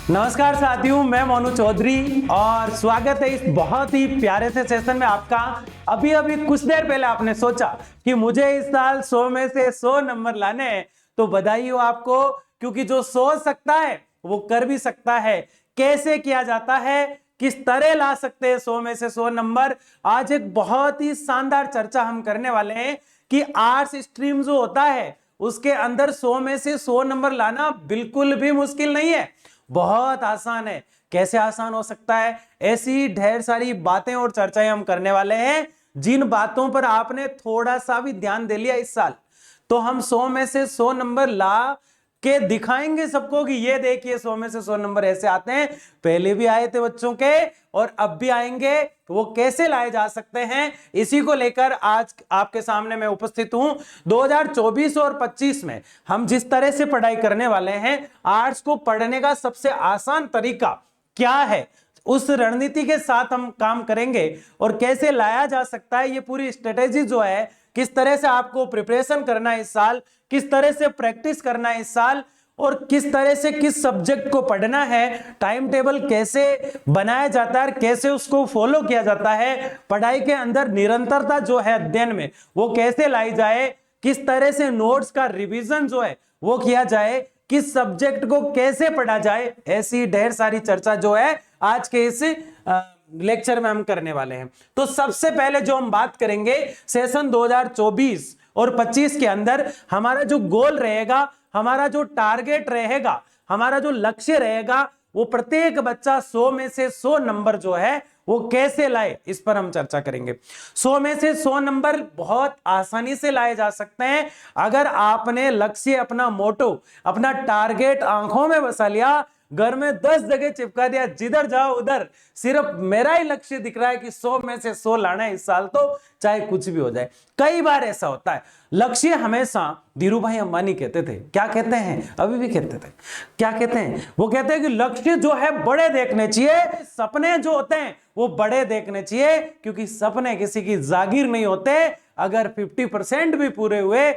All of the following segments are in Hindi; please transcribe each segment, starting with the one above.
नमस्कार साथियों, मैं मोनू चौधरी और स्वागत है इस बहुत ही प्यारे से सेशन में आपका। अभी कुछ देर पहले आपने सोचा कि मुझे इस साल 100 में से 100 नंबर लाने हैं, तो बधाई हो आपको, क्योंकि जो सोच सकता है वो कर भी सकता है। कैसे किया जाता है, किस तरह ला सकते हैं 100 में से 100 नंबर, आज एक बहुत ही शानदार चर्चा हम करने वाले हैं कि आर्ट्स स्ट्रीम जो होता है उसके अंदर 100 में से 100 नंबर लाना बिल्कुल भी मुश्किल नहीं है, बहुत आसान है। कैसे आसान हो सकता है, ऐसी ढेर सारी बातें और चर्चाएं हम करने वाले हैं जिन बातों पर आपने थोड़ा सा भी ध्यान दे लिया इस साल, तो हम 100 में से 100 नंबर ला के दिखाएंगे सबको कि ये देखिए 100 में से 100 नंबर ऐसे आते हैं। पहले भी आए थे बच्चों के और अब भी आएंगे, वो कैसे लाए जा सकते हैं, इसी को लेकर आज आपके सामने मैं उपस्थित हूं। 2024 और 25 में हम जिस तरह से पढ़ाई करने वाले हैं, आर्ट्स को पढ़ने का सबसे आसान तरीका क्या है, उस रणनीति के साथ हम काम करेंगे और कैसे लाया जा सकता है। ये पूरी स्ट्रेटेजी जो है, किस तरह से आपको प्रिपरेशन करना है इस साल, किस तरह से प्रैक्टिस करना है इस साल, और किस तरह से किस सब्जेक्ट को पढ़ना है, टाइम टेबल कैसे बनाया जाता है, कैसे उसको फॉलो किया जाता है, पढ़ाई के अंदर निरंतरता जो है अध्ययन में वो कैसे लाई जाए, किस तरह से नोट्स का रिवीजन जो है वो किया जाए, किस सब्जेक्ट को कैसे पढ़ा जाए, ऐसी ढेर सारी चर्चा जो है आज के इस लेक्चर में हम करने वाले हैं। तो सबसे पहले जो हम बात करेंगे, सेशन 2024 और 25 के अंदर हमारा जो गोल रहेगा, हमारा जो टारगेट रहेगा, हमारा जो लक्ष्य रहेगा, वो प्रत्येक बच्चा 100 में से 100 नंबर जो है वो कैसे लाए, इस पर हम चर्चा करेंगे। 100 में से 100 नंबर बहुत आसानी से लाए जा सकते हैं अगर आपने लक्ष्य, अपना मोटो, अपना टारगेट आंखों में बसा लिया, घर में 10 जगह चिपका दिया, जिधर जाओ उधर सिर्फ मेरा ही लक्ष्य दिख रहा है कि 100 में से 100 लाना है इस साल, तो चाहे कुछ भी हो जाए। कई बार ऐसा होता है, लक्ष्य हमेशा धीरू भाई अंबानी कहते थे, क्या कहते हैं, अभी भी कहते थे, क्या कहते हैं, वो कहते हैं कि लक्ष्य जो है बड़े देखने चाहिए, सपने जो होते हैं वो बड़े देखने चाहिए, क्योंकि सपने किसी की जागीर नहीं होते। अगर 50% भी पूरे हुए,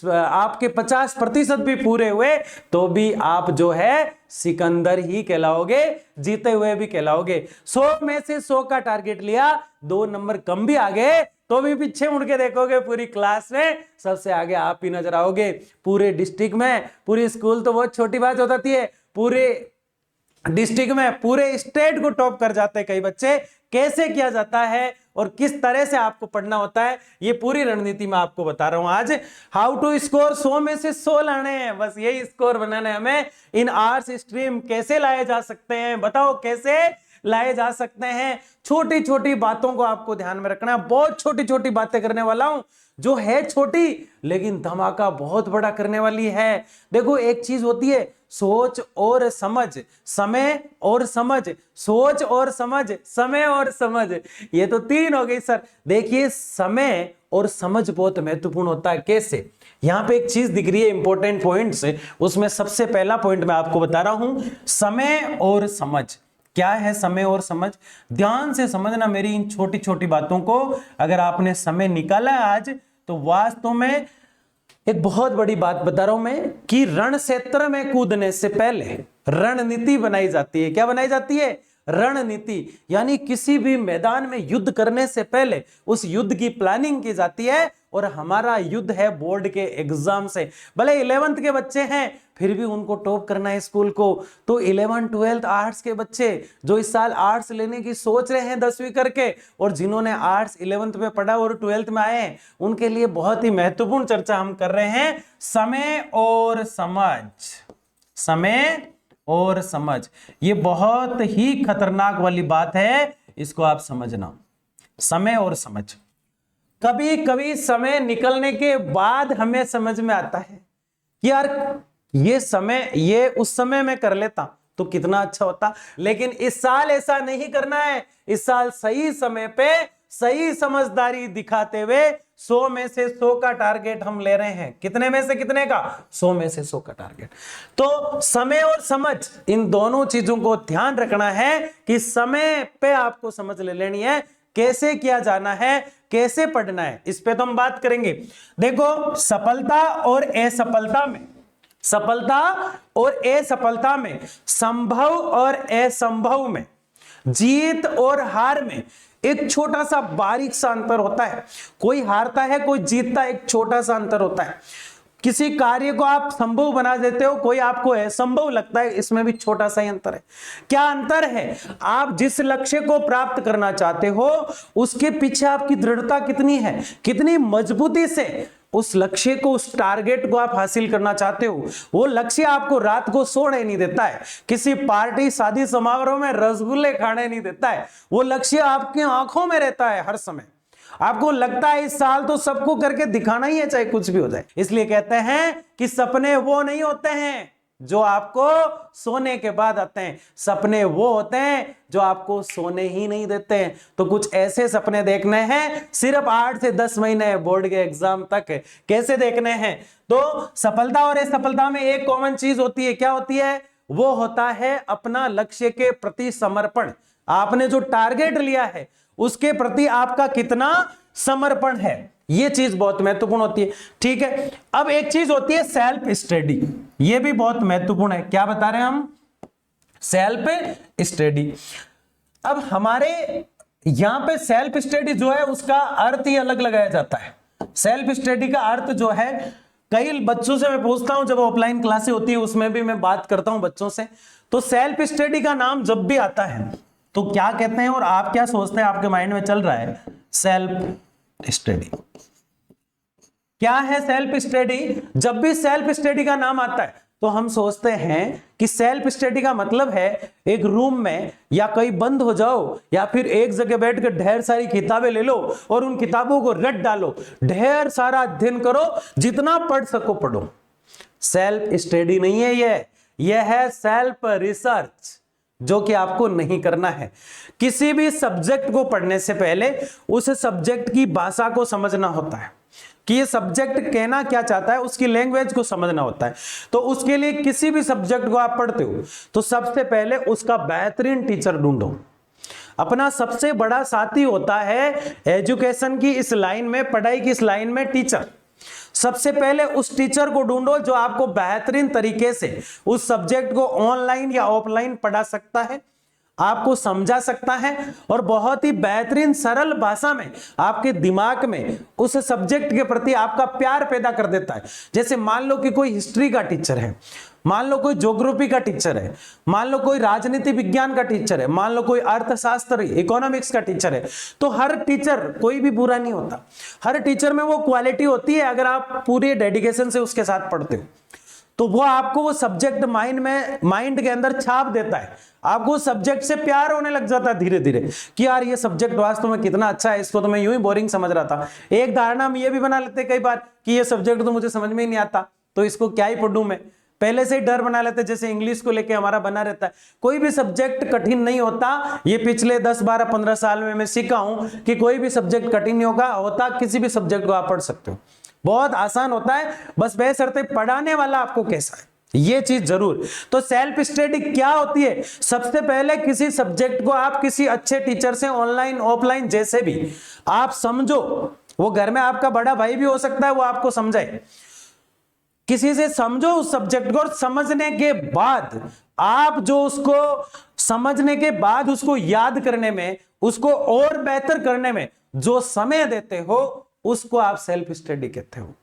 आपके 50% भी पूरे हुए, तो भी आप जो है सिकंदर ही कहलाओगे, जीते हुए भी कहलाओगे। 100 में से 100 का टारगेट लिया, 2 नंबर कम भी आ गए तो भी पीछे मुड़ के देखोगे, पूरी क्लास में सबसे आगे आप ही नजर आओगे, पूरे डिस्ट्रिक्ट में, पूरी स्कूल तो बहुत छोटी बात हो जाती है, पूरे डिस्ट्रिक्ट में, पूरे स्टेट को टॉप कर जाते हैं कई बच्चे। कैसे किया जाता है और किस तरह से आपको पढ़ना होता है, ये पूरी रणनीति मैं आपको बता रहा हूं आज। हाउ टू स्कोर 100 में से 100 लाने हैं, बस यही स्कोर बनाना है हमें। इन आर्ट्स स्ट्रीम कैसे लाए जा सकते हैं, बताओ कैसे लाए जा सकते हैं। छोटी छोटी बातों को आपको ध्यान में रखना है, बहुत छोटी छोटी बातें करने वाला हूं, जो है छोटी लेकिन धमाका बहुत बड़ा करने वाली है। देखो, एक चीज होती है सोच और समझ, समय और समझ, सोच और समझ, समय और समझ, ये तो 3 हो गई सर। देखिए, समय और समझ बहुत महत्वपूर्ण होता है। कैसे, यहां पे एक चीज दिख रही है इंपॉर्टेंट पॉइंट्स, उसमें सबसे पहला पॉइंट मैं आपको बता रहा हूं, समय और समझ। क्या है समय और समझ, ध्यान से समझना मेरी इन छोटी छोटी बातों को। अगर आपने समय निकाला आज, तो वास्तव में एक बहुत बड़ी बात बता रहा हूं मैं कि रण क्षेत्र में कूदने से पहले रणनीति बनाई जाती है। क्या बनाई जाती है? रणनीति। यानी किसी भी मैदान में युद्ध करने से पहले उस युद्ध की प्लानिंग की जाती है, और हमारा युद्ध है बोर्ड के एग्जाम से। भले 11th के बच्चे हैं, फिर भी उनको टॉप करना है स्कूल को। तो 11th 12th आर्ट्स के बच्चे जो इस साल आर्ट्स लेने की सोच रहे हैं 10वीं करके, और जिन्होंने आर्ट्स 11th में पढ़ा और 12th में आए हैं, उनके लिए बहुत ही महत्वपूर्ण चर्चा हम कर रहे हैं, समय और समझ। समय और समझ, ये बहुत ही खतरनाक वाली बात है, इसको आप समझना। समय और समझ, कभी कभी समय निकलने के बाद हमें समझ में आता है कि यार ये समय, ये उस समय में कर लेता तो कितना अच्छा होता, लेकिन इस साल ऐसा नहीं करना है। इस साल सही समय पे सही समझदारी दिखाते हुए 100 में से 100 का टारगेट हम ले रहे हैं। कितने में से कितने का? 100 में से 100 का टारगेट। तो समय और समझ, इन दोनों चीजों को ध्यान रखना है कि समय पे आपको समझ ले लेनी है, कैसे किया जाना है, कैसे पढ़ना है, इस पे तो हम बात करेंगे। देखो, सफलता और असफलता में सफलता और असफलता में, संभव और असंभव में, जीत और हार में एक छोटा सा बारीक सा अंतर होता है। कोई हारता है, कोई जीतता है, एक छोटा सा अंतर होता है। किसी कार्य को आप संभव बना देते हो, कोई आपको असंभव लगता है, इसमें भी छोटा सा ही अंतर है। क्या अंतर है? आप जिस लक्ष्य को प्राप्त करना चाहते हो उसके पीछे आपकी दृढ़ता कितनी है, कितनी मजबूती से उस लक्ष्य को, उस टारगेट को आप हासिल करना चाहते हो। वो लक्ष्य आपको रात को सोने नहीं देता है, किसी पार्टी शादी समारोह में रसगुल्ले खाने नहीं देता है। वो लक्ष्य आपकी आंखों में रहता है हर समय। आपको लगता है इस साल तो सबको करके दिखाना ही है, चाहे कुछ भी हो जाए। इसलिए कहते हैं कि सपने वो नहीं होते हैं जो आपको सोने के बाद आते हैं, सपने वो होते हैं जो आपको सोने ही नहीं देते हैं। तो कुछ ऐसे सपने देखने हैं सिर्फ 8 से 10 महीने बोर्ड के एग्जाम तक। कैसे देखने हैं? तो सफलता और असफलता में एक कॉमन चीज होती है। क्या होती है? वो होता है अपना लक्ष्य के प्रति समर्पण। आपने जो टारगेट लिया है उसके प्रति आपका कितना समर्पण है, ये चीज बहुत महत्वपूर्ण होती है। ठीक है, अब एक चीज होती है सेल्फ स्टडी, ये भी बहुत महत्वपूर्ण है। क्या बता रहे हैं हम? Self study. अब हमारे यहां पे सेल्फ स्टडी जो है उसका अर्थ ही अलग लगाया जाता है। सेल्फ स्टडी का अर्थ जो है, कई बच्चों से मैं पूछता हूं, जब ऑफलाइन क्लासें होती है उसमें भी मैं बात करता हूं बच्चों से, तो सेल्फ स्टडी का नाम जब भी आता है तो क्या कहते हैं और आप क्या सोचते हैं, आपके माइंड में चल रहा है? Self study. क्या है सेल्फ स्टडी? जब भी सेल्फ स्टडी का नाम आता है तो हम सोचते हैं कि सेल्फ स्टडी का मतलब है एक रूम में या कहीं बंद हो जाओ या फिर एक जगह बैठकर ढेर सारी किताबें ले लो और उन किताबों को रट डालो, ढेर सारा अध्ययन करो, जितना पढ़ सको पढ़ो। सेल्फ स्टडी नहीं है यह है सेल्फ रिसर्च, जो कि आपको नहीं करना है। किसी भी सब्जेक्ट को पढ़ने से पहले उस सब्जेक्ट की भाषा को समझना होता है कि ये सब्जेक्ट कहना क्या चाहता है, उसकी लैंग्वेज को समझना होता है। तो उसके लिए किसी भी सब्जेक्ट को आप पढ़ते हो तो सबसे पहले उसका बेहतरीन टीचर ढूंढो। अपना सबसे बड़ा साथी होता है एजुकेशन की इस लाइन में, पढ़ाई की इस लाइन में टीचर। सबसे पहले उस टीचर को ढूंढो जो आपको बेहतरीन तरीके से उस सब्जेक्ट को ऑनलाइन या ऑफलाइन पढ़ा सकता है, आपको समझा सकता है और बहुत ही बेहतरीन सरल भाषा में आपके दिमाग में उस सब्जेक्ट के प्रति आपका प्यार पैदा कर देता है। जैसे मान लो कि कोई हिस्ट्री का टीचर है, मान लो कोई ज्योग्राफी का टीचर है, मान लो कोई राजनीति विज्ञान का टीचर है, मान लो कोई अर्थशास्त्र इकोनॉमिक्स का टीचर है, तो हर टीचर कोई भी बुरा नहीं होता। हर टीचर में वो क्वालिटी होती है, अगर आप पूरे डेडिकेशन से उसके साथ पढ़ते हो तो वो आपको वो सब्जेक्ट माइंड के अंदर छाप देता है। आपको सब्जेक्ट से प्यार होने लग जाता है धीरे धीरे कि यार ये सब्जेक्ट वास्तव में कितना अच्छा है, इसको तो मैं यूं ही बोरिंग समझ रहा था। एक धारणा हम ये भी बना लेते कई बार कि ये सब्जेक्ट तो मुझे समझ में ही नहीं आता, तो इसको क्या ही पढ़ूं मैं। पहले से ही डर बना लेते, जैसे इंग्लिश को लेके हमारा बना रहता है। कोई भी सब्जेक्ट कठिन नहीं होता, ये पिछले 10, 12, 15 साल में मैं सीखा हूं कि कोई भी सब्जेक्ट कठिन नहीं होता, किसी भी सब्जेक्ट को आप पढ़ सकते हो, बहुत आसान होता है। बस बशर्ते पढ़ाने वाला आपको कैसा है, ये चीज जरूर। तो सेल्फ स्टडी क्या होती है? सबसे पहले किसी सब्जेक्ट को आप किसी अच्छे टीचर से ऑनलाइन ऑफलाइन जैसे भी आप समझो, वो घर में आपका बड़ा भाई भी हो सकता है, वो आपको समझाए, किसी से समझो उस सब्जेक्ट को। और समझने के बाद आप जो उसको समझने के बाद उसको याद करने में, उसको और बेहतर करने में जो समय देते हो उसको आप सेल्फ स्टडी कहते हो।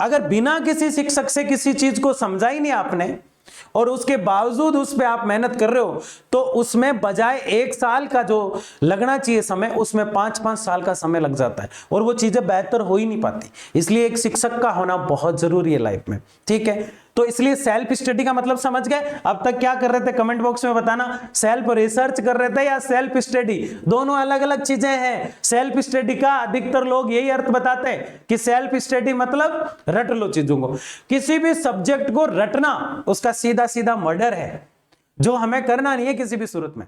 अगर बिना किसी शिक्षक से किसी चीज को समझा ही नहीं आपने और उसके बावजूद उस पे आप मेहनत कर रहे हो, तो उसमें बजाय 1 साल का जो लगना चाहिए समय, उसमें 5-5 साल का समय लग जाता है और वो चीजें बेहतर हो ही नहीं पाती। इसलिए एक शिक्षक का होना बहुत जरूरी है लाइफ में, ठीक है। तो इसलिए सेल्फ स्टडी का मतलब समझ गए। अब तक क्या कर रहे थे कमेंट बॉक्स में बताना, सेल्फ रिसर्च कर रहे थे या सेल्फ स्टडी? दोनों अलग अलग चीजें हैं। सेल्फ स्टडी का अधिकतर लोग यही अर्थ बताते हैं कि सेल्फ स्टडी मतलब रट लो चीजों को। किसी भी सब्जेक्ट को रटना उसका सीधा सीधा मर्डर है, जो हमें करना नहीं है किसी भी सूरत में।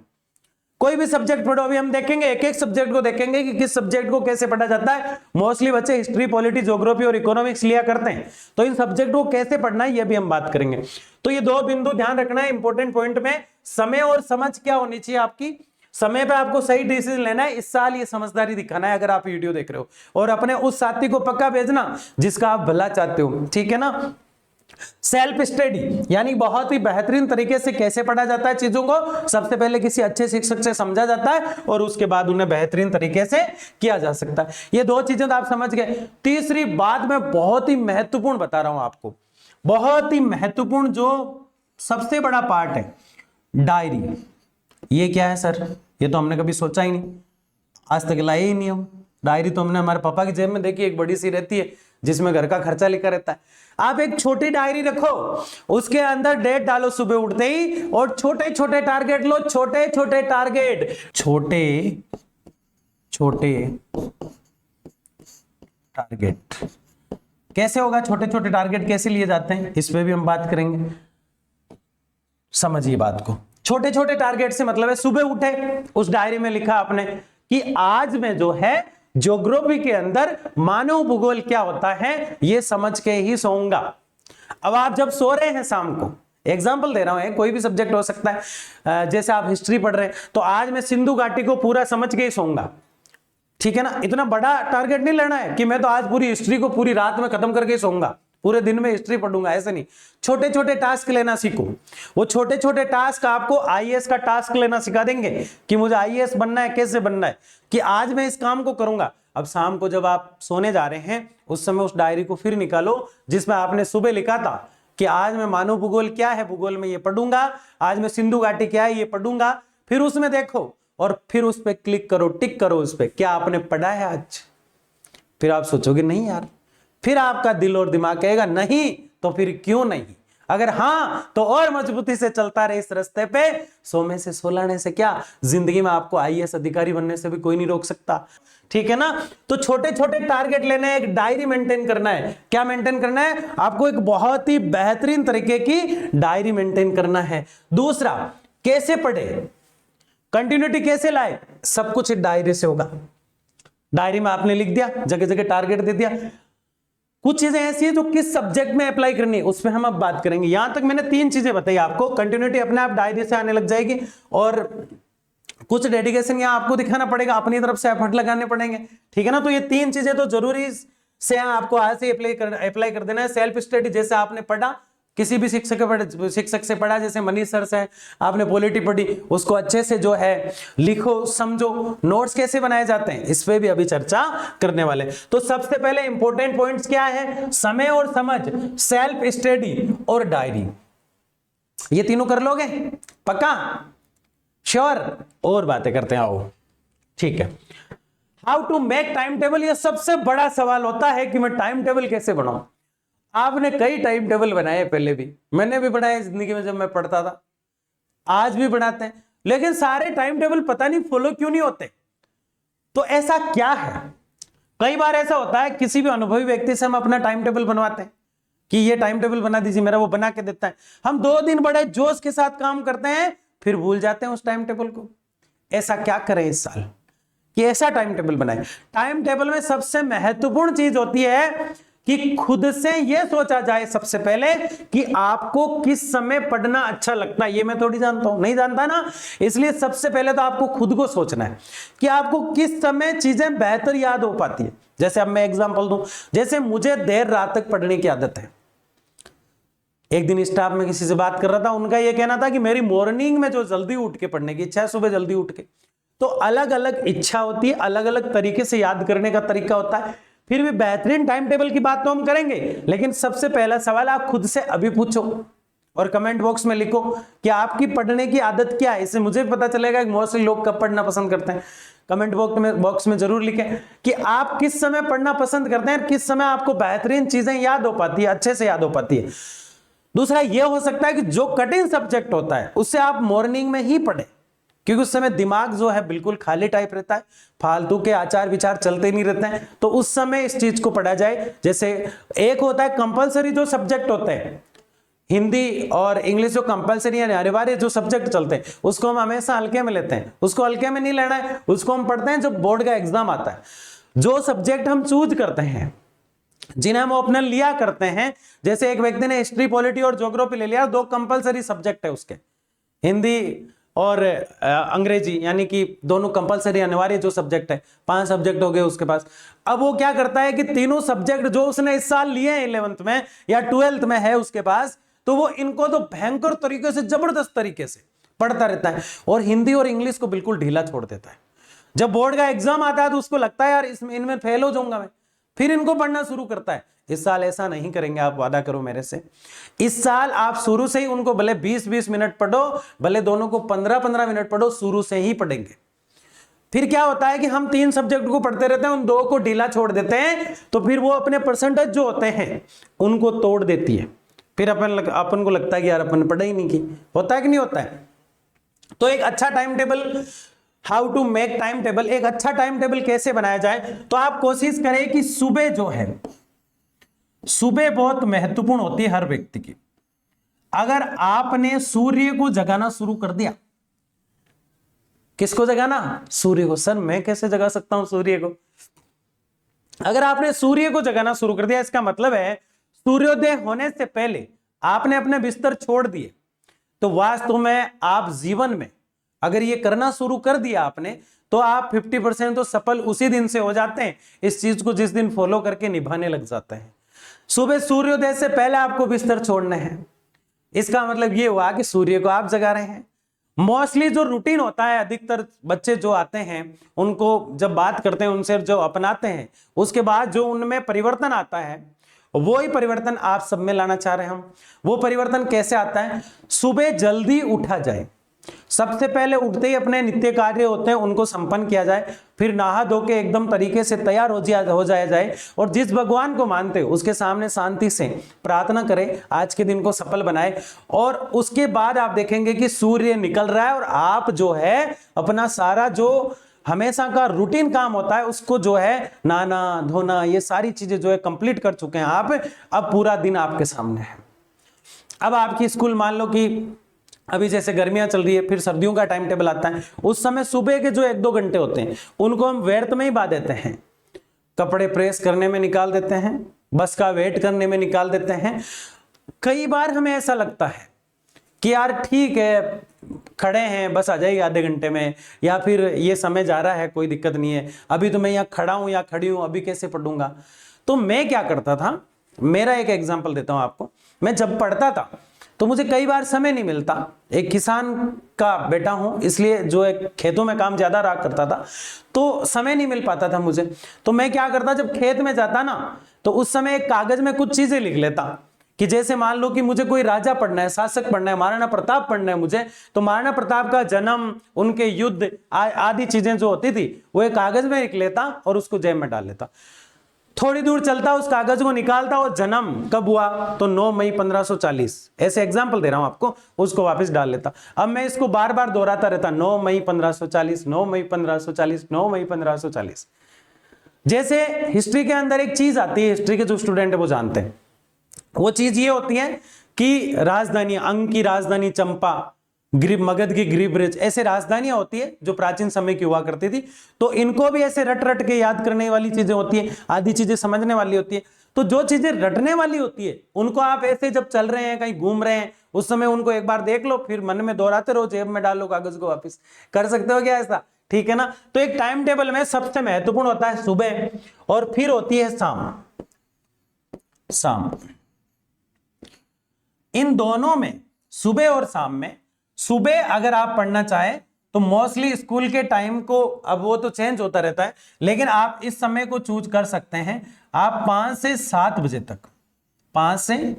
कोई भी सब्जेक्ट पढ़ो, अभी हम देखेंगे एक एक सब्जेक्ट को देखेंगे कि किस सब्जेक्ट को कैसे पढ़ा जाता है। मोस्टली बच्चे हिस्ट्री, पॉलिटी, ज्योग्राफी और इकोनॉमिक्स लिया करते हैं, तो इन सब्जेक्ट को कैसे पढ़ना है ये भी हम बात करेंगे। तो ये 2 बिंदु ध्यान रखना है इंपॉर्टेंट पॉइंट में। समय और समझ क्या होनी चाहिए आपकी, समय पे आपको सही डिसीजन लेना है। इस साल ये समझदारी दिखाना है अगर आप वीडियो देख रहे हो, और अपने उस साथी को पक्का भेजना जिसका आप भला चाहते हो, ठीक है ना। सेल्फ स्टडी यानी बहुत ही बेहतरीन तरीके से कैसे पढ़ा जाता है चीजों को, सबसे पहले किसी अच्छे शिक्षक से समझा जाता है और उसके बाद उन्हें बेहतरीन तरीके से किया जा सकता है। ये दो चीजें तो आप समझ गए। तीसरी बात मैं बहुत ही महत्वपूर्ण बता रहा हूं आपको, बहुत ही महत्वपूर्ण जो सबसे बड़ा पार्ट है, डायरी। ये क्या है सर? ये तो हमने कभी सोचा ही नहीं, आज तक लाए ही नहीं हम। डायरी तो हमने हमारे पापा की जेब में देखी, एक बड़ी सी रहती है जिसमें घर का खर्चा लिखा रहता है। आप एक छोटी डायरी रखो, उसके अंदर डेट डालो सुबह उठते ही, और छोटे छोटे टारगेट लो, छोटे छोटे टारगेट, छोटे छोटे टारगेट। कैसे होगा छोटे छोटे टारगेट, कैसे लिए जाते हैं, इस पे भी हम बात करेंगे। समझिए बात को। छोटे छोटे टारगेट से मतलब है सुबह उठे, उस डायरी में लिखा आपने कि आज में जो है ज्योग्राफी के अंदर मानव भूगोल क्या होता है ये समझ के ही सोऊंगा। अब आप जब सो रहे हैं शाम को, एग्जाम्पल दे रहा हूं, कोई भी सब्जेक्ट हो सकता है, जैसे आप हिस्ट्री पढ़ रहे हैं तो आज मैं सिंधु घाटी को पूरा समझ के ही सोऊंगा, ठीक है ना। इतना बड़ा टारगेट नहीं लेना है कि मैं तो आज पूरी हिस्ट्री को पूरी रात में खत्म करके ही सोऊंगा, पूरे दिन में हिस्ट्री पढ़ूंगा, ऐसे नहीं। छोटे छोटे टास्क लेना सीखो। वो छोटे छोटे टास्क आपको आईएएस का टास्क लेना सिखा देंगे कि मुझे आईएएस बनना है, कैसे बनना है, कि आज मैं इस काम को करूंगा। अब शाम को जब आप सोने जा रहे हैं उस समय उस डायरी को फिर निकालो जिसमें आपने सुबह लिखा था कि आज मैं मानव भूगोल क्या है, भूगोल में ये पढ़ूंगा, आज मैं सिंधु घाटी क्या है ये पढ़ूंगा। फिर उसमें देखो और फिर उस पर क्लिक करो, टिक करो उस पर, क्या आपने पढ़ा है आज। फिर आप सोचोगे नहीं यार, फिर आपका दिल और दिमाग कहेगा नहीं, तो फिर क्यों नहीं। अगर हां तो और मजबूती से चलता रहे इस रास्ते पे। 100 में से 16 लाने से क्या, जिंदगी में आपको आईएएस अधिकारी बनने से भी कोई नहीं रोक सकता, ठीक है ना। तो छोटे छोटे टारगेट लेने हैं, एक डायरी मेंटेन करना है। क्या मेंटेन करना है? आपको एक बहुत ही बेहतरीन तरीके की डायरी मेंटेन करना है। दूसरा, कैसे पढ़े, कंटिन्यूटी कैसे लाए, सब कुछ डायरी से होगा। डायरी में आपने लिख दिया, जगह जगह टारगेट दे दिया। कुछ चीजें ऐसी है जो किस सब्जेक्ट में अप्लाई करनी है उस पर हम अब बात करेंगे। यहां तक मैंने 3 चीजें बताई आपको, कंटिन्यूटी अपने आप डायरी से आने लग जाएगी, और कुछ डेडिकेशन यहां आपको दिखाना पड़ेगा, अपनी तरफ से एफर्ट लगाने पड़ेंगे, ठीक है ना। तो ये 3 चीजें तो जरूरी से आपको आज से अप्लाई कर देना है। सेल्फ स्टडी जैसे आपने पढ़ा, किसी भी शिक्षक से पढ़ा, जैसे मनीष सर से आपने पॉलिटी पढ़ी, उसको अच्छे से जो है लिखो, समझो। नोट्स कैसे बनाए जाते हैं इस पे भी अभी चर्चा करने वाले। तो सबसे पहले इंपॉर्टेंट पॉइंट्स क्या है, समय और समझ, सेल्फ स्टडी और डायरी। ये तीनों कर लोगे पक्का, श्योर? और बातें करते हैं आओ, ठीक है। How to make time table, ये सबसे बड़ा सवाल होता है कि मैं टाइम टेबल कैसे बनाऊं। आपने कई टाइम टेबल बनाए, पहले भी मैंने भी बनाए जिंदगी में, जब मैं पढ़ता था, आज भी बनाते हैं, लेकिन सारे टाइम टेबल पता नहीं फॉलो क्यों नहीं होते। तो ऐसा क्या है? कई बार ऐसा होता है किसी भी अनुभवी व्यक्ति से हम अपना टाइम टेबल बनवाते हैं कि ये टाइम टेबल बना दीजिए मेरा, वो बना के देता है। हम 2 दिन बड़े जोश के साथ काम करते हैं, फिर भूल जाते हैं उस टाइम टेबल को। ऐसा क्या करें इस साल कि ऐसा टाइम टेबल बनाए। टाइम टेबल में सबसे महत्वपूर्ण चीज होती है कि खुद से यह सोचा जाए सबसे पहले कि आपको किस समय पढ़ना अच्छा लगता है। ये मैं थोड़ी जानता हूं, नहीं जानता ना, इसलिए सबसे पहले तो आपको खुद को सोचना है कि आपको किस समय चीजें बेहतर याद हो पाती है। जैसे अब मैं एग्जांपल दूं, जैसे मुझे देर रात तक पढ़ने की आदत है। एक दिन स्टाफ में किसी से बात कर रहा था, उनका यह कहना था कि मेरी मॉर्निंग में जो जल्दी उठ के पढ़ने की इच्छा है, सुबह जल्दी उठ के। तो अलग अलग इच्छा होती है, अलग अलग तरीके से याद करने का तरीका होता है। फिर भी बेहतरीन टाइम टेबल की बात तो हम करेंगे, लेकिन सबसे पहला सवाल आप खुद से अभी पूछो और कमेंट बॉक्स में लिखो कि आपकी पढ़ने की आदत क्या है। इससे मुझे पता चलेगा कि मोस्टली लोग कब पढ़ना पसंद करते हैं। कमेंट बॉक्स में जरूर लिखें कि आप किस समय पढ़ना पसंद करते हैं, किस समय आपको बेहतरीन चीजें याद हो पाती है, अच्छे से याद हो पाती है। दूसरा यह हो सकता है कि जो कठिन सब्जेक्ट होता है उससे आप मॉर्निंग में ही पढ़ें, क्योंकि उस समय दिमाग जो है बिल्कुल खाली टाइप रहता है, फालतू के आचार विचार चलते नहीं रहते हैं। तो उस समय इस चीज को पढ़ा जाए। जैसे एक होता है कंपलसरी जो सब्जेक्ट होते हैं, हिंदी और इंग्लिश जो कंपलसरी यानी अनिवार्य जो सब्जेक्ट चलते हैं, उसको हम हमेशा हल्के में लेते हैं। उसको हल्के में नहीं लेना है, उसको हम पढ़ते हैं जब बोर्ड का एग्जाम आता है। जो सब्जेक्ट हम चूज करते हैं, जिन्हें हम ऑप्शनल लिया करते हैं, जैसे एक व्यक्ति ने हिस्ट्री, पॉलिटी और ज्योग्राफी ले लिया, 2 कंपलसरी सब्जेक्ट है उसके, हिंदी और अंग्रेजी, यानी कि दोनों कंपलसरी अनिवार्य जो सब्जेक्ट है, 5 सब्जेक्ट हो गए उसके पास। अब वो क्या करता है कि तीनों सब्जेक्ट जो उसने इस साल लिए हैं 11th में या 12th में है उसके पास, तो वो इनको तो भयंकर तरीके से, जबरदस्त तरीके से पढ़ता रहता है और हिंदी और इंग्लिश को बिल्कुल ढीला छोड़ देता है। जब बोर्ड का एग्जाम आता है तो उसको लगता है यार इसमें इनमें फेल हो जाऊंगा मैं, फिर इनको पढ़ना शुरू करता है। इस साल ऐसा नहीं करेंगे, आप वादा करो मेरे से। इस साल आप शुरू से ही उनको भले 20-20 मिनट पढ़ो, भले दोनों को 15-15 मिनट पढ़ो, शुरू से ही पढ़ेंगे। फिर क्या होता है कि हम 3 सब्जेक्ट को पढ़ते रहते हैं, उन 2 को ढीला छोड़ देते हैं, तो फिर वो अपने परसेंटेज जो होते हैं उनको तोड़ देती है। फिर अपन को लगता है कि यार अपन ने पढ़ा ही नहीं की। होता है कि नहीं होता है? तो एक अच्छा time table, how to make time table, एक अच्छा टाइम टेबल कैसे बनाया जाए, तो आप कोशिश करें कि सुबह जो है, सुबह बहुत महत्वपूर्ण होती है हर व्यक्ति की। अगर आपने सूर्य को जगाना शुरू कर दिया, किसको जगाना? सूर्य को। सर मैं कैसे जगा सकता हूं सूर्य को? अगर आपने सूर्य को जगाना शुरू कर दिया, इसका मतलब है सूर्योदय होने से पहले आपने अपने बिस्तर छोड़ दिए, तो वास्तव में आप जीवन में अगर ये करना शुरू कर दिया आपने, तो आप 50% तो सफल उसी दिन से हो जाते हैं, इस चीज को जिस दिन फॉलो करके निभाने लग जाते हैं। सुबह सूर्योदय से पहले आपको बिस्तर छोड़ने हैं। इसका मतलब ये हुआ कि सूर्य को आप जगा रहे हैं। मोस्टली जो रूटीन होता है, अधिकतर बच्चे जो आते हैं उनको जब बात करते हैं, उनसे जो अपनाते हैं, उसके बाद जो उनमें परिवर्तन आता है, वो ही परिवर्तन आप सब में लाना चाह रहे हैं हम। वो परिवर्तन कैसे आता है? सुबह जल्दी उठा जाए, सबसे पहले उठते ही अपने नित्य कार्य होते हैं उनको संपन्न किया जाए, फिर नहा धो के एकदम तरीके से तैयार हो जाया जाए और जिस भगवान को मानते हो उसके सामने शांति से प्रार्थना करें, आज के दिन को सफल बनाए। और उसके बाद आप देखेंगे कि सूर्य निकल रहा है और आप जो है अपना सारा जो हमेशा का रूटीन काम होता है उसको जो है नहाना धोना ये सारी चीजें जो है कंप्लीट कर चुके हैं आप। अब पूरा दिन आपके सामने है। अब आपकी स्कूल मान लो कि अभी जैसे गर्मियां चल रही है, फिर सर्दियों का टाइम टेबल आता है, उस समय सुबह के जो 1-2 घंटे होते हैं उनको हम व्यर्थ में ही बा देते हैं। कपड़े प्रेस करने में निकाल देते हैं, बस का वेट करने में निकाल देते हैं। कई बार हमें ऐसा लगता है कि यार ठीक है, खड़े हैं, बस आ जाएगी आधे घंटे में, या फिर ये समय जा रहा है, कोई दिक्कत नहीं है, अभी तो मैं यहाँ खड़ा हूं या खड़ी हूं, अभी कैसे पढ़ूंगा। तो मैं क्या करता था, मेरा एक एग्जाम्पल देता हूं आपको। मैं जब पढ़ता था तो मुझे कई बार समय नहीं मिलता, एक किसान का बेटा हूं इसलिए जो है खेतों में काम ज्यादा रहा करता था, तो समय नहीं मिल पाता था मुझे। तो मैं क्या करता, जब खेत में जाता ना, तो उस समय एक कागज में कुछ चीजें लिख लेता कि जैसे मान लो कि मुझे कोई राजा पढ़ना है, शासक पढ़ना है, महाराणा प्रताप पढ़ना है मुझे, तो महाराणा प्रताप का जन्म, उनके युद्ध आदि चीजें जो होती थी वो एक कागज में लिख लेता और उसको जेब में डाल लेता। थोड़ी दूर चलता, उस कागज को निकालता और जन्म कब हुआ, तो 9 मई 1540, ऐसे एग्जाम्पल दे रहा हूं आपको, उसको वापस डाल लेता। अब मैं इसको बार बार दोहराता रहता, 9 मई 1540, 9 मई 1540, 9 मई 1540। जैसे हिस्ट्री के अंदर एक चीज आती है, हिस्ट्री के जो स्टूडेंट है वो जानते हैं, वो चीज ये होती है कि राजधानी, अंग की राजधानी चंपा, मगध की गिरिब्रज, ऐसे राजधानियां होती है जो प्राचीन समय की हुआ करती थी। तो इनको भी ऐसे रट रट के याद करने वाली चीजें होती है, आधी चीजें समझने वाली होती है। तो जो चीजें रटने वाली होती है उनको आप ऐसे जब चल रहे हैं, कहीं घूम रहे हैं, उस समय उनको एक बार देख लो, फिर मन में दोहराते रहो, जेब में डालो कागज को वापस। कर सकते हो क्या ऐसा? ठीक है ना। तो एक टाइम टेबल में सबसे महत्वपूर्ण होता है सुबह, और फिर होती है शाम। इन दोनों में, सुबह और शाम में, सुबह अगर आप पढ़ना चाहें तो मोस्टली स्कूल के टाइम को, अब वो तो चेंज होता रहता है, लेकिन आप इस समय को चूज कर सकते हैं। आप 5 से 7 बजे तक, 5 से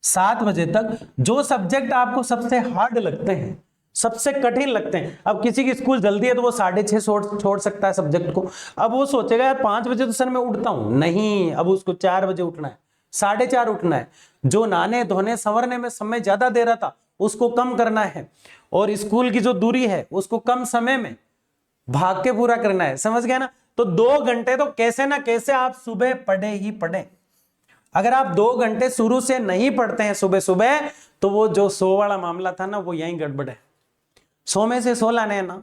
7 बजे तक जो सब्जेक्ट आपको सबसे हार्ड लगते हैं, सबसे कठिन लगते हैं। अब किसी की स्कूल जल्दी है तो वो 6:30 छोड़ सकता है सब्जेक्ट को। अब वो सोचेगा यार 5 बजे तो सर मैं उठता हूं, नहीं, अब उसको 4 बजे उठना है, 4:30 उठना है। जो नहाने धोने संवरने में समय ज्यादा दे रहा था उसको कम करना है, और स्कूल की जो दूरी है उसको कम समय में भाग के पूरा करना है। समझ गया ना। तो 2 घंटे तो कैसे ना कैसे आप सुबह पढ़े ही पढ़े। अगर आप 2 घंटे शुरू से नहीं पढ़ते हैं सुबह सुबह, तो वो जो 100 वाला मामला था ना, वो यहीं गड़बड़ है। 100 में से 100 लाने हैं ना,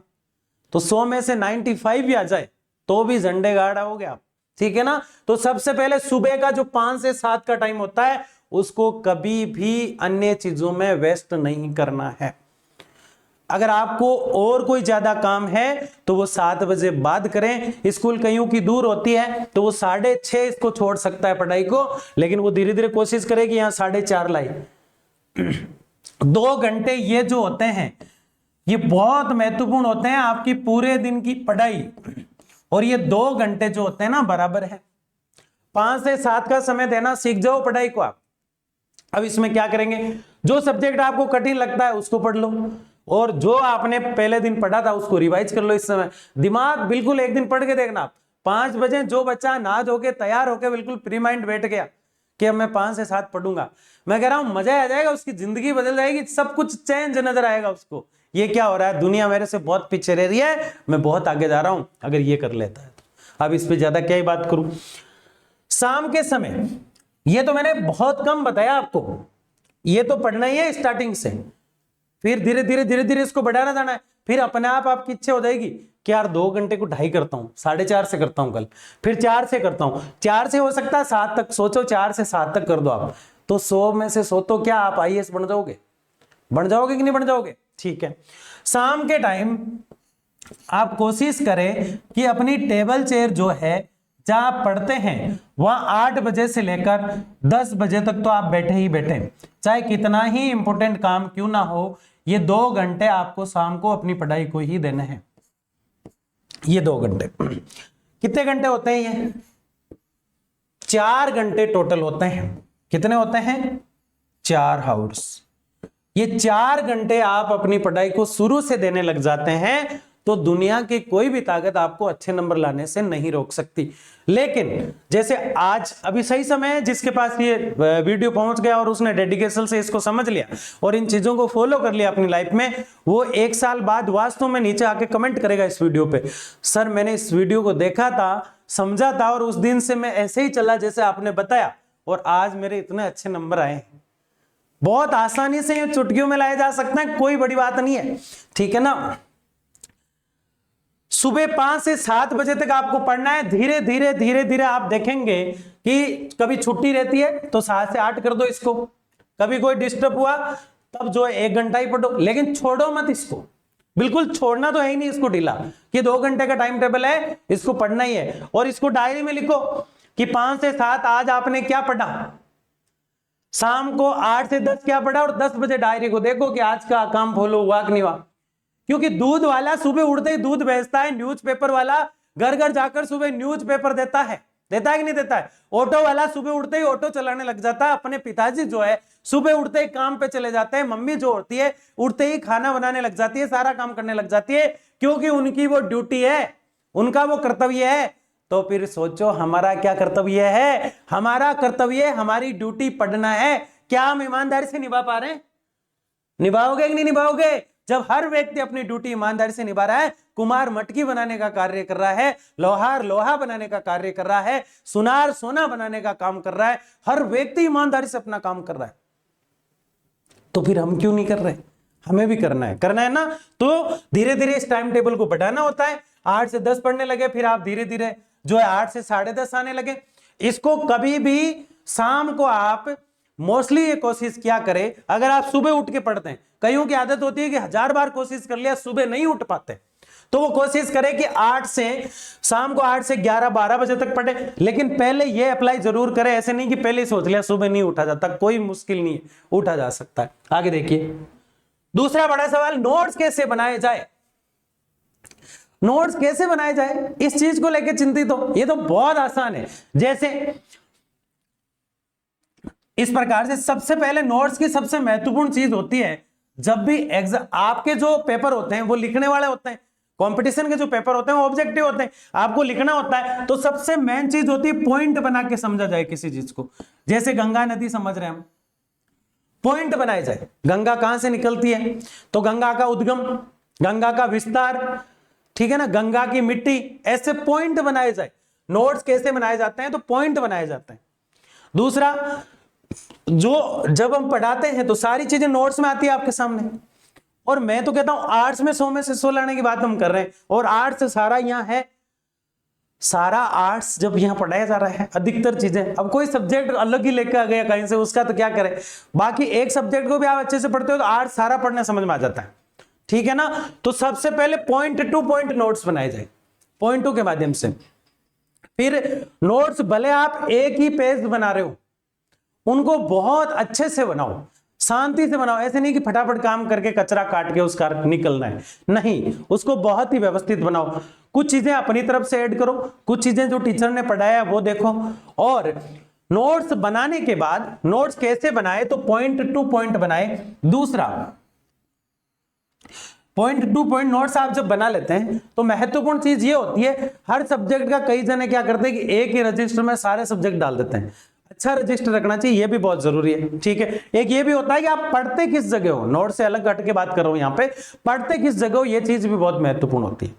तो 100 में से 95 भी आ जाए तो भी झंडे गाड़ आओगे आप। ठीक है ना। तो सबसे पहले सुबह का जो 5 से 7 का टाइम होता है उसको कभी भी अन्य चीजों में वेस्ट नहीं करना है। अगर आपको और कोई ज्यादा काम है तो वो 7 बजे बाद करें। स्कूल कईयों की दूर होती है तो वो 6:30 इसको छोड़ सकता है पढ़ाई को, लेकिन वो धीरे धीरे कोशिश करे कि यहाँ 4:30 लाए। 2 घंटे ये जो होते हैं ये बहुत महत्वपूर्ण होते हैं आपकी पूरे दिन की पढ़ाई, और ये 2 घंटे जो होते हैं ना बराबर है 5 से 7 का समय देना सीख जाओ पढ़ाई को आप। अब इसमें क्या करेंगे, जो सब्जेक्ट आपको कठिन लगता है उसको पढ़ लो, और जो आपने पहले दिन पढ़ा था उसको रिवाइज कर लो। इस समय दिमाग बिल्कुल एक दिन पढ़ के देखना आप। 5 बजे जो बच्चा नहा धो के तैयार होके बिल्कुल फ्री माइंड बैठ गया कि अब मैं 5 से 7 पढ़ूंगा, मैं कह रहा हूं मजा आ जाएगा, उसकी जिंदगी बदल जाएगी, सब कुछ चेंज नजर आएगा उसको। ये क्या हो रहा है, दुनिया मेरे से बहुत पीछे रह रही है, मैं बहुत आगे जा रहा हूं, अगर ये कर लेता है तो। अब इस पे ज्यादा क्या ही बात करूं। शाम के समय ये तो मैंने बहुत कम बताया आपको, ये तो पढ़ना ही है स्टार्टिंग से, फिर धीरे धीरे धीरे धीरे इसको बढ़ाना जाना है। फिर अपने आप आपकी इच्छा हो जाएगी कि यार 2 घंटे को 2.5 करता हूं, 4:30 से करता हूं कल, फिर 4 से करता हूं, 4 से हो सकता है 7 तक, सोचो 4 से 7 तक कर दो आप, तो 100 में से 100 तो क्या आप IAS बन जाओगे? बन जाओगे कि नहीं बन जाओगे? ठीक है। शाम के टाइम आप कोशिश करें कि अपनी टेबल चेयर जो है जहां आप पढ़ते हैं वहां 8 बजे से लेकर 10 बजे तक तो आप बैठे ही बैठे, चाहे कितना ही इंपॉर्टेंट काम क्यों ना हो। ये 2 घंटे आपको शाम को अपनी पढ़ाई को ही देने हैं। ये 2 घंटे कितने घंटे होते हैं? ये 4 घंटे टोटल होते हैं। कितने होते हैं? 4 आवर्स। ये 4 घंटे आप अपनी पढ़ाई को शुरू से देने लग जाते हैं तो दुनिया की कोई भी ताकत आपको अच्छे नंबर लाने से नहीं रोक सकती। लेकिन जैसे आज अभी सही समय है, जिसके पास ये वीडियो पहुंच गया और उसने डेडिकेशन से इसको समझ लिया और इन चीजों को फॉलो कर लिया अपनी लाइफ में, वो 1 साल बाद वास्तव में नीचे आके कमेंट करेगा इस वीडियो पे, सर मैंने इस वीडियो को देखा था, समझा था, और उस दिन से मैं ऐसे ही चला जैसे आपने बताया, और आज मेरे इतने अच्छे नंबर आए हैं। बहुत आसानी से ये चुटकियों में लाया जा सकता है, कोई बड़ी बात नहीं है, ठीक है ना। सुबह 5 से 7 बजे तक आपको पढ़ना है। धीरे धीरे धीरे धीरे आप देखेंगे कि कभी छुट्टी रहती है तो 7 से 8 कर दो इसको, कभी कोई डिस्टर्ब हुआ तब जो है 1 घंटा ही पढ़ो, लेकिन छोड़ो मत इसको, बिल्कुल छोड़ना तो है ही नहीं इसको ढीला, कि 2 घंटे का टाइम टेबल है, इसको पढ़ना ही है। और इसको डायरी में लिखो कि 5 से 7 आज आपने क्या पढ़ा, शाम को 8 से 10 क्या पढ़ा, और 10 बजे डायरी को देखो कि आज का काम फॉलो हुआ कि नहीं हुआ। क्योंकि दूध वाला सुबह उठते ही दूध बेचता है, न्यूज़पेपर वाला घर घर जाकर सुबह न्यूज़पेपर देता है कि नहीं देता है, ऑटो वाला सुबह उठते ही ऑटो चलाने लग जाता है, अपने पिताजी जो है सुबह उठते ही काम पे चले जाते हैं, मम्मी जो होती है उठते ही खाना बनाने लग जाती है, सारा काम करने लग जाती है, क्योंकि उनकी वो ड्यूटी है, उनका वो कर्तव्य है। तो फिर सोचो हमारा क्या कर्तव्य है? हमारा कर्तव्य, हमारी ड्यूटी पढ़ना है। क्या हम ईमानदारी से निभा पा रहे हैं? निभाओगे कि नहीं निभाओगे? जब हर व्यक्ति अपनी ड्यूटी ईमानदारी से निभा रहा है, कुमार मटकी बनाने का कार्य कर रहा है, लोहार लोहा बनाने का कार्य कर रहा है, सुनार सोना बनाने का काम कर रहा है, हर व्यक्ति ईमानदारी से अपना काम कर रहा है, तो फिर हम क्यों नहीं कर रहे? हमें भी करना है ना। तो धीरे धीरे इस टाइम टेबल को बढ़ाना होता है। 8 से 10 पढ़ने लगे, फिर आप धीरे धीरे जो है 8 से 10:30 आने लगे। इसको कभी भी शाम को आप मोस्टली ये कोशिश क्या करें, अगर आप सुबह उठ के पढ़ते हैं, कईयों की आदत होती है कि 1000 बार कोशिश कर लिया सुबह नहीं उठ पाते, तो वो कोशिश करें कि शाम को 8 से 11-12 बजे तक पढ़े। लेकिन पहले ये अप्लाई जरूर करें, ऐसे नहीं कि पहले सोच लिया सुबह नहीं उठा जाता, कोई मुश्किल नहीं है, उठा जा सकता है। आगे देखिए, दूसरा बड़ा सवाल, नोट्स कैसे बनाए जाए? नोट्स कैसे बनाए जाए, इस चीज को लेकर चिंतित हो? ये तो बहुत आसान है। जैसे इस प्रकार से सबसे पहले नोट्स की सबसे महत्वपूर्ण चीज होती है, जब भी एग्जाम आपके जो पेपर होते हैं वो लिखने वाले होते हैं, कंपटीशन के जो पेपर होते हैं वो ऑब्जेक्टिव होते हैं, आपको लिखना होता है, तो सबसे मेन चीज होती है पॉइंट बना के समझा जाए किसी चीज को। जैसे गंगा नदी समझ रहे हैं हम, पॉइंट बनाए जाए। गंगा कहां से निकलती है, तो गंगा का उद्गम, गंगा का विस्तार, ठीक है ना, गंगा की मिट्टी, ऐसे पॉइंट बनाए जाए। नोट्स कैसे बनाए जाते हैं, तो पॉइंट बनाए जाते हैं। दूसरा, जो जब हम पढ़ाते हैं तो सारी चीजें नोट्स में आती है आपके सामने, और मैं तो कहता हूं आर्ट्स में 100 में से 100 लाने की बात हम कर रहे हैं, और आर्ट्स सारा यहां है, सारा आर्ट्स जब यहां पढ़ाया जा रहा है अधिकतर चीजें। अब कोई सब्जेक्ट अलग ही लेकर आ गया कहीं से, उसका तो क्या करें, बाकी एक सब्जेक्ट को भी आप अच्छे से पढ़ते हो तो आर्ट्स सारा पढ़ना समझ में आ जाता है, ठीक है ना। तो सबसे पहले पॉइंट टू पॉइंट नोट्स बनाए जाए पॉइंट टू के माध्यम से। फिर नोट्स भले आप एक ही पेज बना रहे हो, उनको बहुत अच्छे से बनाओ, शांति से बनाओ। ऐसे नहीं कि फटाफट काम करके कचरा काट के उसका निकलना है, नहीं, उसको बहुत ही व्यवस्थित बनाओ। कुछ चीजें अपनी तरफ से ऐड करो, कुछ चीजें जो टीचर ने पढ़ाया वो देखो। और नोट्स बनाने के बाद नोट्स कैसे बनाए, तो पॉइंट टू पॉइंट बनाए। दूसरा, पॉइंट टू पॉइंट नोट्स आप जब बना लेते हैं तो महत्वपूर्ण चीज ये होती है, हर सब्जेक्ट का कई जने क्या करते हैं कि एक ही रजिस्टर में सारे सब्जेक्ट डाल देते हैं। अच्छा रजिस्टर रखना चाहिए, ये भी बहुत जरूरी है, ठीक है। एक ये भी होता है कि आप पढ़ते किस जगह हो, नोट से अलग हट के बात कर रहा हूं यहां पे, पढ़ते किस जगह हो, ये चीज भी बहुत महत्वपूर्ण होती है।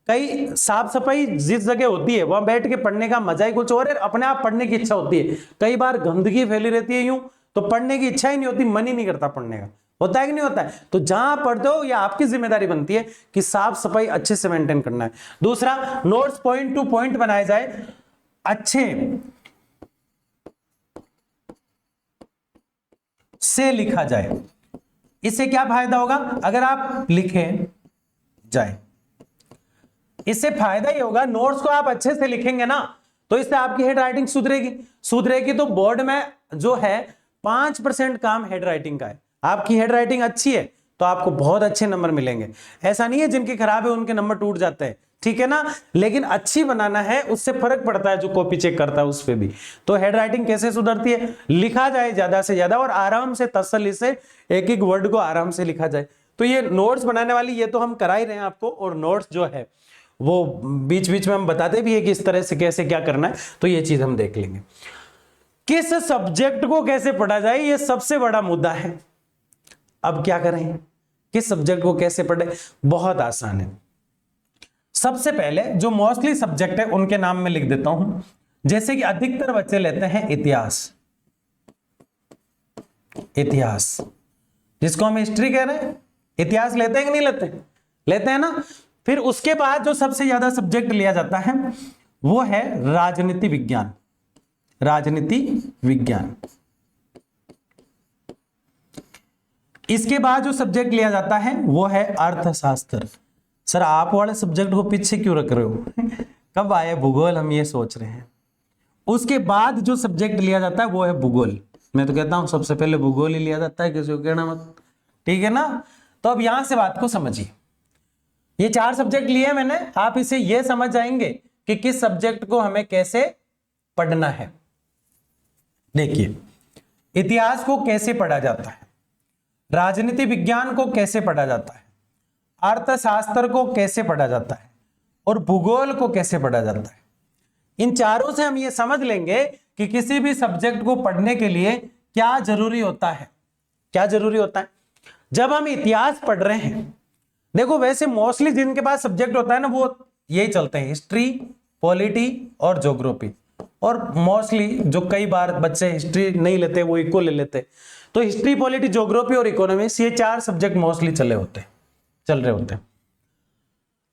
कई साफ सफाई जिस जगह होती है वहां बैठ के पढ़ने का मजा ही कुछ और है, अपने आप पढ़ने की इच्छा होती है। कई बार गंदगी फैली रहती है यूं, तो पढ़ने की इच्छा ही नहीं होती, मन ही नहीं करता पढ़ने का, होता है कि नहीं होता है। तो जहां पढ़ते हो या आपकी जिम्मेदारी बनती है कि साफ सफाई अच्छे से मेंटेन करना है। दूसरा, नोट्स पॉइंट टू पॉइंट बनाए जाए, अच्छे से लिखा जाए। इससे क्या फायदा होगा, अगर आप लिखें जाए, इससे फायदा ही होगा, नोट्स को आप अच्छे से लिखेंगे ना तो इससे आपकी हेड राइटिंग सुधरेगी। तो बोर्ड में जो है 5% काम हेड राइटिंग का है। आपकी हेड राइटिंग अच्छी है तो आपको बहुत अच्छे नंबर मिलेंगे। ऐसा नहीं है जिनकी खराब है उनके नंबर टूट जाते हैं, ठीक है ना, लेकिन अच्छी बनाना है, उससे फर्क पड़ता है जो कॉपी चेक करता है उस पे भी। तो हेड राइटिंग कैसे सुधरती है, लिखा जाए ज्यादा से ज्यादा और आराम से तसल्ली से एक एक वर्ड को आराम से लिखा जाए। तो ये नोट्स बनाने वाली ये तो हम करा ही रहे हैं आपको, और नोट्स जो है वो बीच बीच में हम बताते भी है कि इस तरह से कैसे क्या करना है, तो ये चीज हम देख लेंगे। किस सब्जेक्ट को कैसे पढ़ा जाए, ये सबसे बड़ा मुद्दा है। अब क्या करें, किस सब्जेक्ट को कैसे पढ़े, बहुत आसान है। सबसे पहले जो मोस्टली सब्जेक्ट है उनके नाम में लिख देता हूं। जैसे कि अधिकतर बच्चे लेते हैं इतिहास, जिसको हम हिस्ट्री कह रहे हैं, इतिहास लेते हैं कि नहीं लेते, लेते हैं ना। फिर उसके बाद जो सबसे ज्यादा सब्जेक्ट लिया जाता है वो है राजनीति विज्ञान। इसके बाद जो सब्जेक्ट लिया जाता है वो है अर्थशास्त्र। सर आप वाले सब्जेक्ट को पीछे क्यों रख रहे हो, कब आए भूगोल, हम ये सोच रहे हैं। उसके बाद जो सब्जेक्ट लिया जाता है वो है भूगोल। मैं तो कहता हूं सबसे पहले भूगोल ही लिया जाता है, किसी को कहना मत, ठीक है ना। तो अब यहां से बात को समझिए, ये 4 सब्जेक्ट लिए मैंने, आप इसे ये समझ जाएंगे कि किस सब्जेक्ट को हमें कैसे पढ़ना है। देखिए, इतिहास को कैसे पढ़ा जाता है, राजनीति विज्ञान को कैसे पढ़ा जाता है, अर्थशास्त्र को कैसे पढ़ा जाता है और भूगोल को कैसे पढ़ा जाता है। इन चारों से हम ये समझ लेंगे कि किसी भी सब्जेक्ट को पढ़ने के लिए क्या जरूरी होता है। क्या जरूरी होता है जब हम इतिहास पढ़ रहे हैं। देखो वैसे मोस्टली जिनके पास सब्जेक्ट होता है ना वो यही चलते हैं, हिस्ट्री, पॉलिटी और ज्योग्राफी। और मोस्टली जो कई बार बच्चे हिस्ट्री नहीं लेते वो इको ले लेते, तो हिस्ट्री, पॉलिटी, ज्योग्राफी और इकोनॉमिक्स, ये 4 सब्जेक्ट मोस्टली चल रहे होते हैं।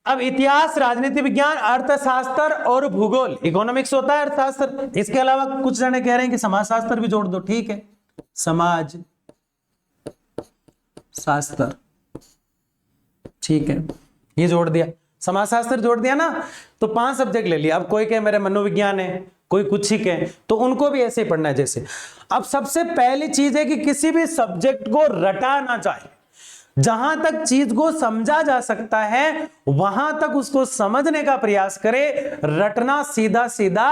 अब इतिहास, राजनीति विज्ञान, अर्थशास्त्र और भूगोल, इकोनॉमिक्स होता है अर्थशास्त्र। इसके अलावा कुछ जने कह रहे हैं कि समाजशास्त्र भी जोड़ दो, ठीक है, समाज शास्त्र, ठीक है, ये जोड़ दिया, समाजशास्त्र जोड़ दिया ना, तो 5 सब्जेक्ट ले लिया। अब कोई कहे मेरे मनोविज्ञान है, कोई कुछ ही कहे, तो उनको भी ऐसे ही पढ़ना है जैसे। अब सबसे पहली चीज है कि किसी भी सब्जेक्ट को रटा ना जाए। जहां तक चीज को समझा जा सकता है वहां तक उसको समझने का प्रयास करे। रटना सीधा सीधा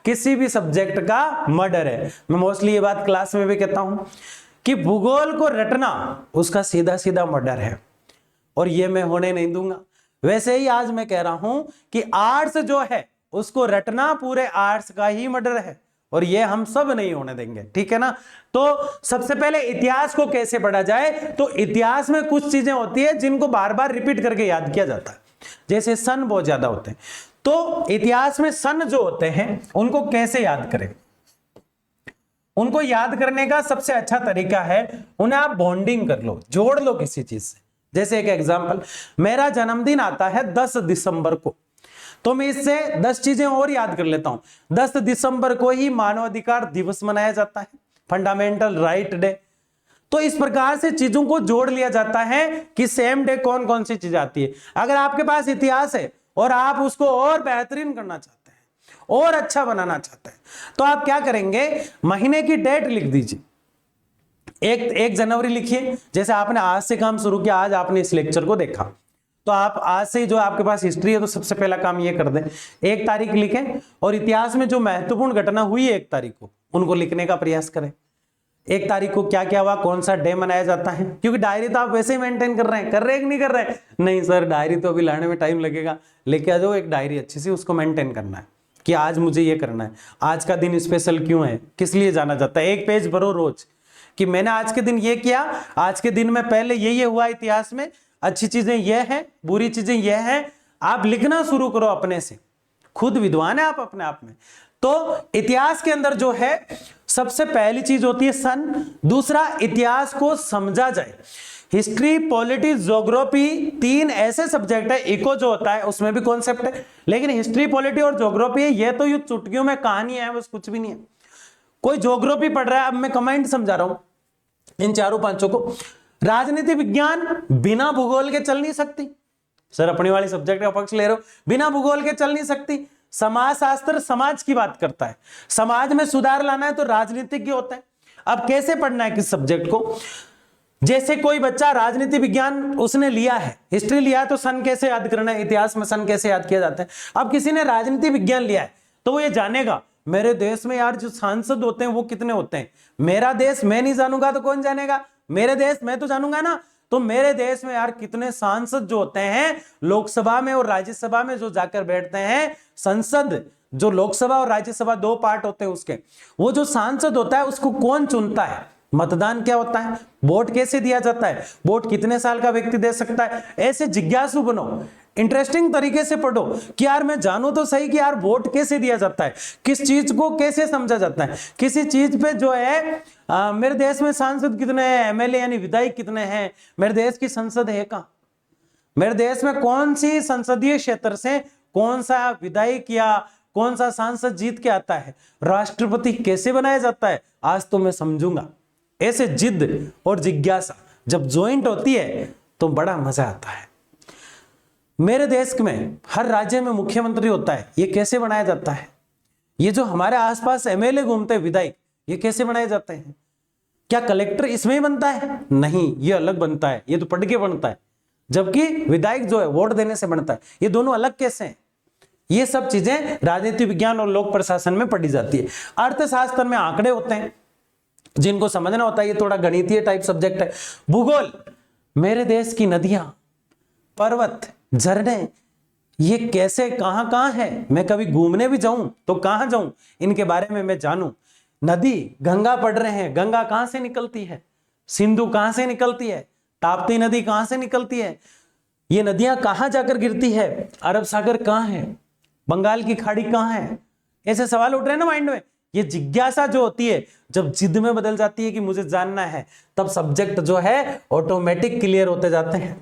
किसी भी सब्जेक्ट का मर्डर है। मैं मोस्टली ये बात क्लास में भी कहता हूं कि भूगोल को रटना उसका सीधा सीधा मर्डर है, और ये मैं होने नहीं दूंगा। वैसे ही आज मैं कह रहा हूं कि आर्ट्स जो है उसको रटना पूरे आर्ट्स का ही मर्डर है, और ये हम सब नहीं होने देंगे, ठीक है ना। तो सबसे पहले इतिहास को कैसे पढ़ा जाए, तो इतिहास में कुछ चीजें होती है जिनको बार बार रिपीट करके याद किया जाता है। जैसे सन बहुत ज्यादा होते हैं, तो इतिहास में सन जो होते हैं उनको कैसे याद करें। उनको याद करने का सबसे अच्छा तरीका है उन्हें आप बॉन्डिंग कर लो, जोड़ लो किसी चीज से। जैसे एक एग्जांपल, मेरा जन्मदिन आता है 10 दिसंबर को, तो मैं इससे 10 चीजें और याद कर लेता हूं। 10 दिसंबर को ही मानवाधिकार दिवस मनाया जाता है, फंडामेंटल राइट डे। तो इस प्रकार से चीजों को जोड़ लिया जाता है कि सेम डे कौन कौन सी चीज आती है। अगर आपके पास इतिहास है और आप उसको और बेहतरीन करना चाहते हैं और अच्छा बनाना चाहते हैं तो आप क्या करेंगे, महीने की डेट लिख दीजिए। एक जनवरी लिखिए। जैसे आपने आज से काम शुरू किया, आज आपने इस लेक्चर को देखा, तो आप आज से जो आपके पास हिस्ट्री है तो सबसे पहला काम ये कर दें, 1 तारीख लिखें और इतिहास में जो महत्वपूर्ण घटना हुई है 1 तारीख को उनको लिखने का प्रयास करें। 1 तारीख को क्या क्या हुआ, कौन सा डे मनाया जाता है, क्योंकि डायरी तो आप वैसे ही मेंटेन कर रहे हैं कि नहीं कर रहे हैं? नहीं सर, डायरी तो अभी लाने में टाइम लगेगा। लेके आ जाओ एक डायरी अच्छी सी, उसको मेंटेन करना है कि आज मुझे ये करना है, आज का दिन स्पेशल क्यों है, किस लिए जाना जाता है। 1 पेज भरो रोज कि मैंने आज के दिन ये किया, आज के दिन में पहले ये हुआ इतिहास में, अच्छी चीजें ये हैं, बुरी चीजें ये हैं। आप लिखना शुरू करो अपने से, खुद विद्वान है आप अपने आप में। तो इतिहास के अंदर जो है सबसे पहली चीज होती है सन, दूसरा इतिहास को समझा जाए। हिस्ट्री, पॉलिटिक्स, ज्योग्राफी 3 ऐसे सब्जेक्ट है। इको जो होता है उसमें भी कॉन्सेप्ट है, लेकिन हिस्ट्री, पॉलिटी और ज्योग्राफी है ये तो ये चुटकियों में कहानी है, बस कुछ भी नहीं है। कोई ज्योग्राफी पढ़ रहा है, अब मैं कमेंट समझा रहा हूं इन 4-5 को। राजनीति विज्ञान बिना भूगोल के चल नहीं सकती। सर अपनी वाली सब्जेक्ट का पक्ष ले रहे हो, बिना भूगोल के चल नहीं सकती। समाज शास्त्र समाज की बात करता है, समाज में सुधार लाना है तो राजनीतिज्ञ होता है। अब कैसे पढ़ना है किस सब्जेक्ट को, जैसे कोई बच्चा राजनीति विज्ञान उसने लिया है, हिस्ट्री लिया है तो सन कैसे याद करना है, इतिहास में सन कैसे याद किया जाता है। अब किसी ने राजनीति विज्ञान लिया है तो वो ये जानेगा मेरे देश में यार जो सांसद होते हैं वो कितने होते हैं। मेरा देश मैं नहीं जानूंगा तो कौन जानेगा, मेरे देश मैं तो जानूंगा ना। तो मेरे देश में यार कितने सांसद जो होते हैं लोकसभा में और राज्यसभा में जो जाकर बैठते हैं, संसद जो लोकसभा और राज्यसभा 2 पार्ट होते हैं उसके, वो जो सांसद होता है उसको कौन चुनता है, मतदान क्या होता है, वोट कैसे दिया जाता है, वोट कितने साल का व्यक्ति दे सकता है। ऐसे जिज्ञासु बनो, इंटरेस्टिंग तरीके से पढ़ो कि यार मैं जानूं तो सही कि यार वोट कैसे दिया जाता है, किस चीज को कैसे समझा जाता है, किसी चीज पे जो है मेरे देश में सांसद कितने हैं, एमएलए यानी विधायक कितने हैं, मेरे देश की संसद है कहां, मेरे देश में कौन सी संसदीय क्षेत्र से कौन सा विधायक या कौन सा सांसद जीत के आता है, राष्ट्रपति कैसे बनाया जाता है, आज तो मैं समझूंगा। ऐसे जिद और जिज्ञासा जब ज्वाइंट होती है तो बड़ा मजा आता है। मेरे देश में हर राज्य में मुख्यमंत्री होता है, ये कैसे बनाया जाता है। ये जो हमारे आसपास एमएलए घूमते हैं विधायक, ये कैसे बनाए जाते हैं। क्या कलेक्टर इसमें ही बनता है? नहीं, ये अलग बनता है, ये तो पढ़ के बनता है, जबकि विधायक जो है वोट देने से बनता है। ये दोनों अलग कैसे हैं? ये सब चीजें राजनीति विज्ञान और लोक प्रशासन में पढ़ी जाती है। अर्थशास्त्र में आंकड़े होते हैं जिनको समझना होता है, ये थोड़ा गणितीय टाइप सब्जेक्ट है। भूगोल, मेरे देश की नदियां, पर्वत, झरने, ये कैसे कहां कहां है, मैं कभी घूमने भी जाऊं तो कहां जाऊं, इनके बारे में मैं जानूं। नदी, गंगा पढ़ रहे हैं, गंगा कहां से निकलती है, सिंधु कहां से निकलती है, ताप्ती नदी कहां से निकलती है, ये नदियां कहां जाकर गिरती है, अरब सागर कहां है, बंगाल की खाड़ी कहां है। ऐसे सवाल उठ रहे हैं ना माइंड में। ये जिज्ञासा जो होती है जब जिद में बदल जाती है कि मुझे जानना है, तब सब्जेक्ट जो है ऑटोमेटिक क्लियर होते जाते हैं।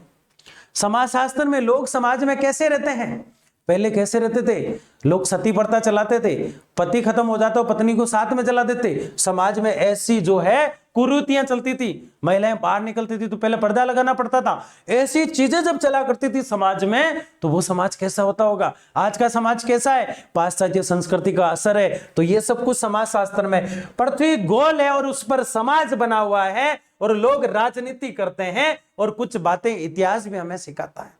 समाजशास्त्र में लोग समाज में कैसे रहते हैं, पहले कैसे रहते थे, लोग सती प्रथा चलाते थे, पति खत्म हो जाता तो पत्नी को साथ में जला देते। समाज में ऐसी जो है कुरीतियां चलती थी, महिलाएं बाहर निकलती थी तो पहले पर्दा लगाना पड़ता था। ऐसी चीजें जब चला करती थी समाज में, तो वो समाज कैसा होता होगा। आज का समाज कैसा है, पाश्चात्य संस्कृति का असर है। तो ये सब कुछ समाज शास्त्र में, पृथ्वी गोल है और उस पर समाज बना हुआ है और लोग राजनीति करते हैं और कुछ बातें इतिहास भी हमें सिखाता है।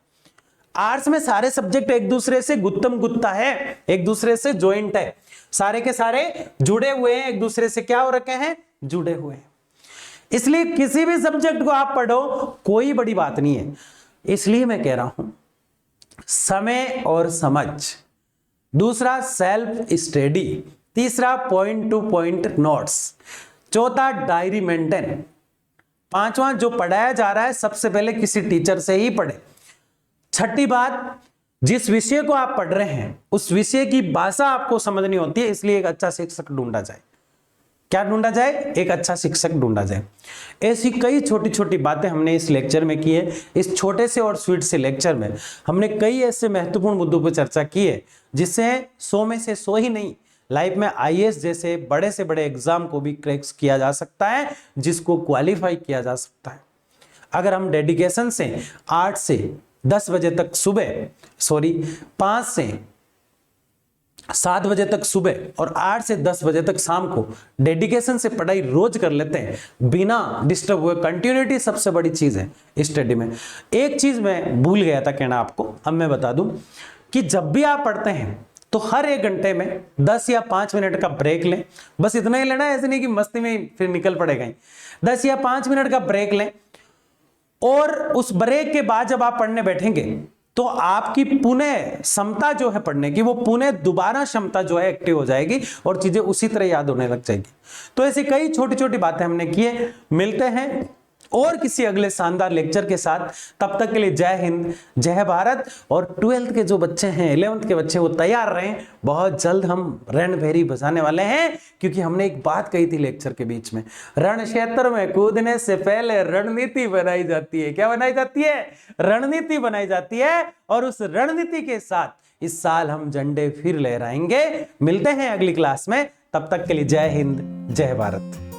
आर्ट्स में सारे सब्जेक्ट एक दूसरे से गुत्तम गुत्ता है, एक दूसरे से ज्वाइंट है, सारे के सारे जुड़े हुए हैं, एक दूसरे से क्या हो रखे हैं, जुड़े हुए हैं। इसलिए किसी भी सब्जेक्ट को आप पढ़ो कोई बड़ी बात नहीं है। इसलिए मैं कह रहा हूं समय और समझ, दूसरा सेल्फ स्टडी, तीसरा पॉइंट टू पॉइंट नोट्स, चौथा डायरी मेंटेन, पांचवा जो पढ़ाया जा रहा है सबसे पहले किसी टीचर से ही पढ़े। छठी बात, जिस विषय को आप पढ़ रहे हैं उस विषय की भाषा आपको समझनी होती है, इसलिए एक अच्छा शिक्षक ढूंढा जाए। क्या ढूंढा जाए? एक अच्छा शिक्षक ढूंढा जाए। ऐसी कई छोटी छोटी बातें हमने इस लेक्चर में की है। इस छोटे से और स्वीट से लेक्चर में हमने कई ऐसे महत्वपूर्ण मुद्दों पर चर्चा की है जिससे 100 में से 100 ही नहीं, लाइफ में आईएएस जैसे बड़े से बड़े एग्जाम को भी क्रैक किया जा सकता है, जिसको क्वालिफाई किया जा सकता है। अगर हम डेडिकेशन से 8 से 10 बजे तक सुबह, 5 से 7 बजे तक सुबह और 8 से 10 बजे तक शाम को डेडिकेशन से पढ़ाई रोज कर लेते हैं बिना डिस्टर्ब हुए, कंटिन्यूटी सबसे बड़ी चीज है स्टडी में। एक चीज मैं भूल गया था कहना आपको, अब मैं बता दूं कि जब भी आप पढ़ते हैं तो हर 1 घंटे में 10 या 5 मिनट का ब्रेक लें। बस इतना ही लेना है, ऐसे नहीं कि मस्ती में ही फिर निकल पड़ेगा। 10 या 5 मिनट का ब्रेक लें और उस ब्रेक के बाद जब आप पढ़ने बैठेंगे तो आपकी पुनः क्षमता जो है पढ़ने की, वो पुनः दोबारा क्षमता जो है एक्टिव हो जाएगी और चीजें उसी तरह याद होने लग जाएगी। तो ऐसी कई छोटी छोटी बातें हमने की है। मिलते हैं और किसी अगले शानदार लेक्चर के साथ। तब तक के लिए जय हिंद, जय भारत। और 12th के जो बच्चे हैं, 11th के बच्चे, वो तैयार रहें। बहुत जल्द हम रणभेरी बजाने वाले हैं, क्योंकि हमने एक बात कही थी लेक्चर के बीच में, रण क्षेत्र में कूदने से पहले रणनीति बनाई जाती है। क्या बनाई जाती है? रणनीति बनाई जाती है। और उस रणनीति के साथ इस साल हम झंडे फिर लहराएंगे। मिलते हैं अगली क्लास में, तब तक के लिए जय हिंद, जय भारत।